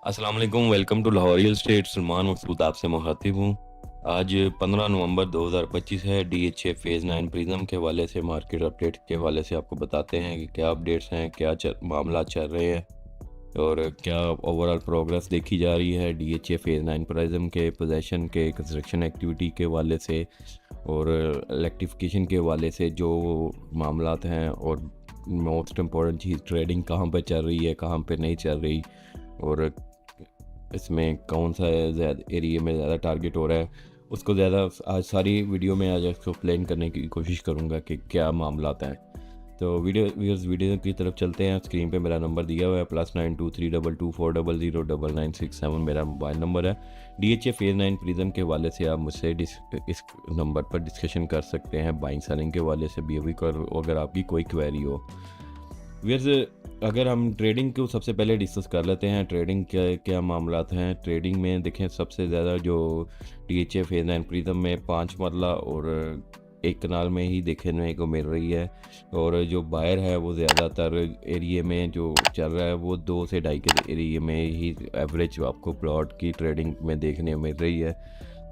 अस्सलाम वालेकुम, welcome to Lahore real estate. Salman Maqsood आपसे मुखातिब हूँ। आज 15 नवंबर 2025 है। डीएचए फेज़ 9 प्रिज्म के हवाले से, मार्केट अपडेट के हवाले से आपको बताते हैं कि क्या अपडेट्स हैं, क्या मामला चल रहे हैं और क्या ओवरऑल प्रोग्रेस देखी जा रही है डीएचए फेज़ 9 प्रिज्म के पोजेशन के कंस्ट्रक्शन एक्टिविटी के हवाले से और इलेक्ट्रिफिकेशन के हवाले से जो मामलात हैं। और मोस्ट इम्पॉर्टेंट चीज़, ट्रेडिंग कहाँ पर चल रही है, कहाँ पर नहीं चल रही, और इसमें कौन सा एरिया में ज़्यादा टारगेट हो रहा है, उसको ज़्यादा आज सारी वीडियो में आज एक्सप्लेन करने की कोशिश करूँगा कि क्या मामला हैं। तो वीडियो की तरफ चलते हैं। स्क्रीन पे मेरा नंबर दिया हुआ है +923224009967 मेरा मोबाइल नंबर है। डीएचए फेज़ 9 प्रिज्म के हवाले से आप मुझसे इस नंबर पर डिस्कशन कर सकते हैं। बाइंग सेलिंग के हवाले से भी अगर आपकी कोई क्वेरी हो। व्यूअर्स, अगर हम ट्रेडिंग को सबसे पहले डिस्कस कर लेते हैं, ट्रेडिंग क्या क्या मामलात हैं। ट्रेडिंग में देखें, सबसे ज़्यादा जो डीएचए फेज़ 9 प्रिज्म में 5 मरला और एक कनाल में ही देखने को मिल रही है। और जो बायर है वो ज़्यादातर एरिया में जो चल रहा है वो 2 से 2.5 के एरिया में ही एवरेज आपको प्लॉट की ट्रेडिंग में देखने को मिल रही है।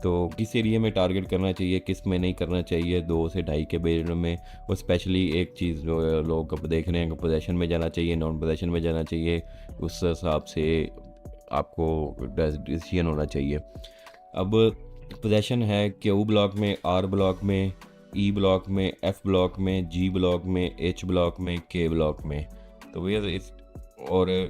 तो किस एरिया में टारगेट करना चाहिए, किस में नहीं करना चाहिए, 2 से 2.5 के बेज में। और स्पेशली एक चीज़ जो लोग अब देख रहे हैं कि पोजेशन में जाना चाहिए, नॉन पोजेशन में जाना चाहिए, उस हिसाब से आपको डिसीजन होना चाहिए। अब पोजेशन है क्यू ब्लॉक में, आर ब्लॉक में, ई ब्लॉक में, एफ ब्लॉक में, जी ब्लॉक में, एच ब्लॉक में, के ब्लॉक में। तो भैया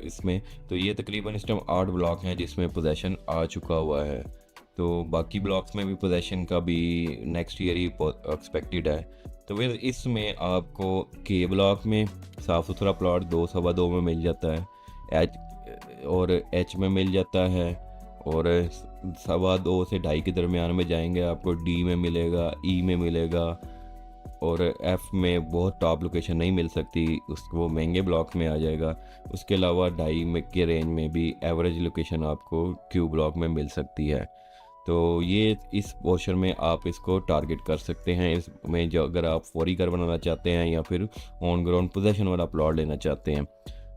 इसमें तो ये तकरीबन इस टाइम 8 ब्लॉक हैं जिसमें पोजेशन आ चुका हुआ है। तो बाकी ब्लॉक्स में भी पोजेशन का भी नेक्स्ट ईयर ही एक्सपेक्टेड है। तो फिर इसमें आपको के ब्लॉक में साफ़ सुथरा प्लॉट 2 सवा 2 में मिल जाता है, एच में मिल जाता है, और 2 से 2.5 के दरमियान में जाएंगे आपको डी में मिलेगा, ई में मिलेगा, और एफ़ में बहुत टॉप लोकेशन नहीं मिल सकती, वो महंगे ब्लॉक में आ जाएगा। उसके अलावा 2.5 में के रेंज में भी एवरेज लोकेशन आपको क्यू ब्लॉक में मिल सकती है। तो ये इस पोर्शन में आप इसको टारगेट कर सकते हैं। इसमें जो अगर आप फौरी घर बनाना चाहते हैं या फिर ऑन ग्राउंड पोजेशन वाला प्लॉट लेना चाहते हैं।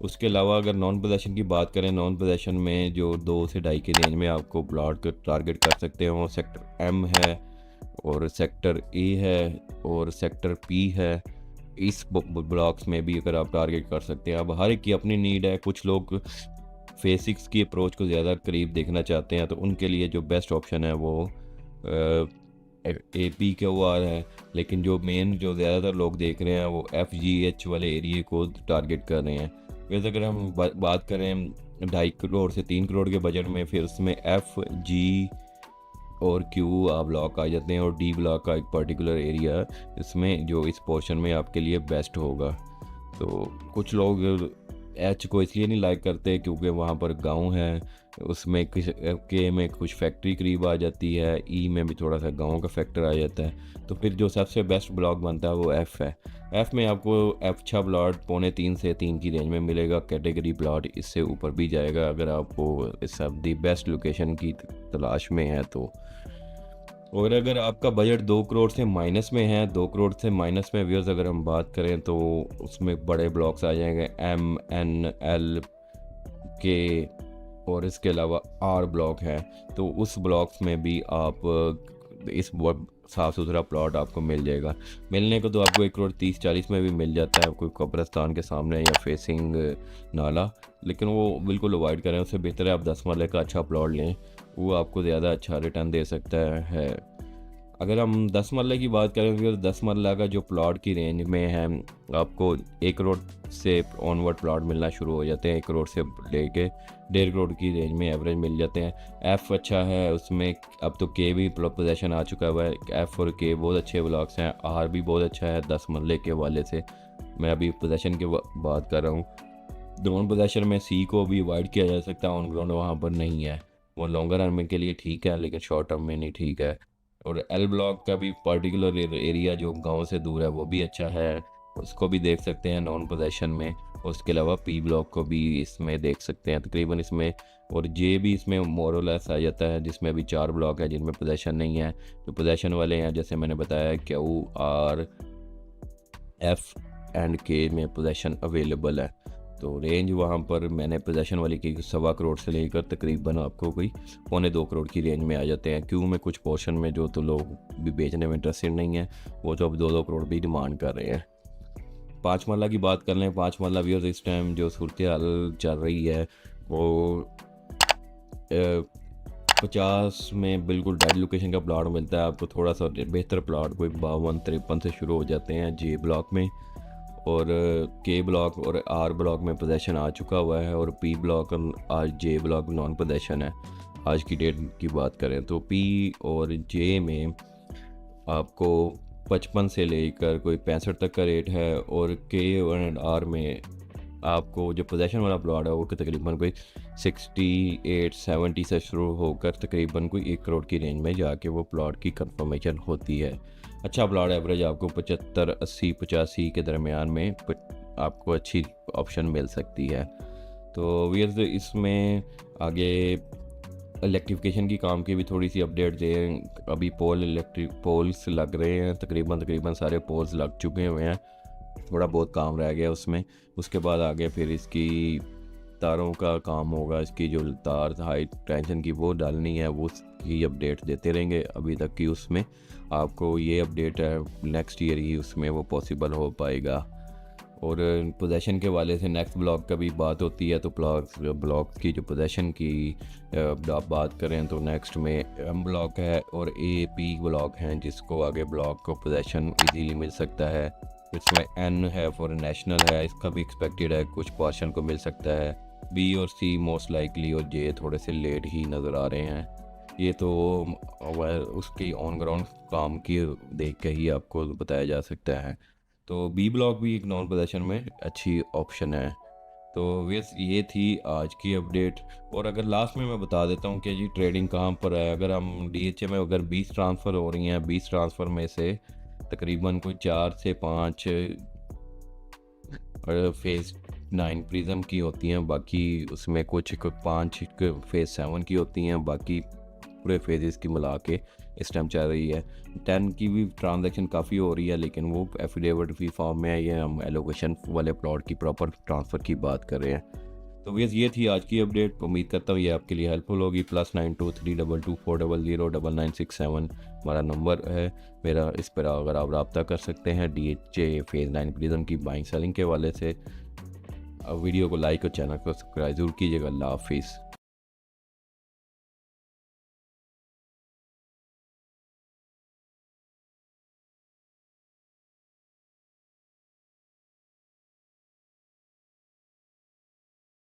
उसके अलावा अगर नॉन पोजेशन की बात करें, नॉन पोजेशन में जो 2 से 2.5 के रेंज में आपको प्लॉट को टारगेट कर सकते हैं, वो सेक्टर एम है और सेक्टर ए है और सेक्टर पी है। इस ब्लॉक्स में भी अगर आप टारगेट कर सकते हैं। अब हर एक की अपनी नीड है। कुछ लोग फेज 6 की अप्रोच को ज़्यादा करीब देखना चाहते हैं, तो उनके लिए जो बेस्ट ऑप्शन है वो AP के OR है। लेकिन जो मेन जो ज़्यादातर लोग देख रहे हैं वो FGH वाले एरिए को टारगेट कर रहे हैं। वैसे अगर हम बात करें 2.5 करोड़ से 3 करोड़ के बजट में, फिर उसमें FG और Q आप ब्लॉक आ जाते हैं, और D ब्लॉक का एक पर्टिकुलर एरिया इसमें जो इस पोर्शन में आपके लिए बेस्ट होगा। तो कुछ लोग एच को इसलिए नहीं लाइक करते क्योंकि वहाँ पर गांव है, उसमें के में कुछ फैक्ट्री करीब आ जाती है, ई में भी थोड़ा सा गांव का फैक्टर आ जाता है। तो फिर जो सबसे बेस्ट ब्लॉक बनता है वो एफ़ है। एफ़ में आपको अच्छा प्लॉट 2.25 से 3 की रेंज में मिलेगा। कैटेगरी प्लॉट इससे ऊपर भी जाएगा अगर आपको सब दी बेस्ट लोकेशन की तलाश में है तो। और अगर आपका बजट 2 करोड़ से माइनस में है, 2 करोड़ से माइनस में व्यूअर्स अगर हम बात करें तो उसमें बड़े ब्लॉक्स आ जाएंगे MNL के, और इसके अलावा R ब्लॉक है। तो उस ब्लॉक्स में भी आप इस साफ़ सुथरा प्लॉट आपको मिल जाएगा। मिलने को तो आपको 1,30,40 में भी मिल जाता है, कोई कब्रस्तान के सामने या फेसिंग नाला, लेकिन वो बिल्कुल अवॉइड करें। उससे बेहतर है आप 10 मरले का अच्छा प्लॉट लें, वो आपको ज़्यादा अच्छा रिटर्न दे सकता है। अगर हम 10 मरले की बात करें तो 10 मरला का जो प्लॉट की रेंज में है, आपको 1 करोड़ से ऑनवर्ड प्लॉट मिलना शुरू हो जाते हैं। 1 करोड़ से लेके 1.5 करोड़ की रेंज में एवरेज मिल जाते हैं। एफ़ अच्छा है, उसमें अब तो के भी पोजेशन आ चुका हुआ है। एफ़ और के बहुत अच्छे ब्लॉक्स हैं। आर भी बहुत अच्छा है 10 मरले के हवाले से। मैं अभी पोजेशन की बात कर रहा हूँ। नॉन पोजेशन में सी को भी अवॉइड किया जा सकता है, ऑन ग्राउंड वहाँ पर नहीं है। वो लॉन्गर रन के लिए ठीक है लेकिन शॉर्ट टर्म में नहीं ठीक है। और एल ब्लॉक का भी पर्टिकुलर एरिया जो गांव से दूर है वो भी अच्छा है, उसको भी देख सकते हैं नॉन पोजेशन में। उसके अलावा पी ब्लॉक को भी इसमें देख सकते हैं तकरीबन इसमें। और जे भी इसमें मोरलेस आ जाता है, जिसमें अभी 4 ब्लॉक है जिनमें पोजेशन नहीं है। जो पोजेशन वाले हैं जैसे मैंने बताया Q R F एंड के में पोजेशन अवेलेबल है। तो रेंज वहाँ पर मैंने पोजेशन वाली की 1.25 करोड़ से लेकर तकरीबन आपको कोई 1.25 करोड़ की रेंज में आ जाते हैं। क्यों में कुछ पोर्शन में जो तो लोग भी बेचने में इंटरेस्टेड नहीं है, वो तो अब 2-2 करोड़ भी डिमांड कर रहे हैं। 5 मरला की बात कर लें। 5 मरला व्यूअर्स इस टाइम जो सूरत हाल चल रही है वो 50 में बिल्कुल डेड लोकेशन का प्लाट मिलता है आपको। थोड़ा सा बेहतर प्लाट कोई 52-53 से शुरू हो जाते हैं जे ब्लॉक में, और के ब्लॉक और आर ब्लॉक में पोजेशन आ चुका हुआ है, और पी ब्लॉक आज जे ब्लॉक नॉन पोजेशन है। आज की डेट की बात करें तो पी और जे में आपको 55 से लेकर कोई 65 तक का रेट है, और के और आर में आपको जो पोजेशन वाला प्लॉट है वो तकरीबन कोई 68-70 से शुरू होकर तकरीबन कोई 1 करोड़ की रेंज में जाके वो प्लॉट की कंफर्मेशन होती है। अच्छा प्लॉट एवरेज आपको 75, 80, 85 के दरमियान में आपको अच्छी ऑप्शन मिल सकती है। तो वीर इसमें आगे इलेक्ट्रिफिकेशन की काम की भी थोड़ी सी अपडेट दें। अभी इलेक्ट्रिक पोल्स लग रहे हैं, तकरीबन सारे पोल्स लग चुके हुए हैं, थोड़ा बहुत काम रह गया उसमें। उसके बाद आगे फिर इसकी तारों का काम होगा, इसकी जो तार हाई टेंशन की वो डालनी है, वो उसकी अपडेट देते रहेंगे। अभी तक की उसमें आपको ये अपडेट है, नेक्स्ट ईयर ही उसमें वो पॉसिबल हो पाएगा। और पोजेशन के वाले से नेक्स्ट ब्लॉक का भी बात होती है, तो ब्लॉक की जो पोजेशन की आप बात करें तो नेक्स्ट में एम ब्लॉक है और ए पी ब्लॉक हैं, जिसको आगे ब्लॉक को पोजेशन इजीली मिल सकता है। इसमें एन है फॉर नेशनल है, इसका भी एक्सपेक्टेड है कुछ पोर्शन को मिल सकता है। बी और सी मोस्ट लाइकली, और जे थोड़े से लेट ही नज़र आ रहे हैं। ये तो उसकी ऑन ग्राउंड काम की देख के ही आपको बताया जा सकता है। तो बी ब्लॉक भी एक नॉन पोजेशन में अच्छी ऑप्शन है। तो वैस ये थी आज की अपडेट। और अगर लास्ट में मैं बता देता हूँ कि जी ट्रेडिंग कहाँ पर है। अगर हम डीएचए में अगर 20 ट्रांसफ़र हो रही हैं, 20 ट्रांसफ़र में से तकरीबन कोई 4 से 5 फेज़ 9 प्रिज्म की होती हैं, बाकी उसमें कुछ 5 फेज़ 7 की होती हैं, बाकी पूरे फेजेस की मिला के इस टाइम चल रही है। 10 की भी ट्रांजैक्शन काफ़ी हो रही है, लेकिन वो एफिडेविट फी फॉर्म में है। ये हम एलोकेशन वाले प्लॉट की प्रॉपर ट्रांसफ़र की बात कर रहे हैं। तो भैया ये थी आज की अपडेट। उम्मीद करता हूँ ये आपके लिए हेल्पफुल होगी। +923224009967 हमारा नंबर है मेरा, इस पर अगर आप रब्ता कर सकते हैं डीएचए फेज़ 9 प्रिज्म की बाइंग सेलिंग के वाले से। वीडियो को लाइक और चैनल को सब्सक्राइब ज़रूर कीजिएगा। अल्लाह हाफिज़।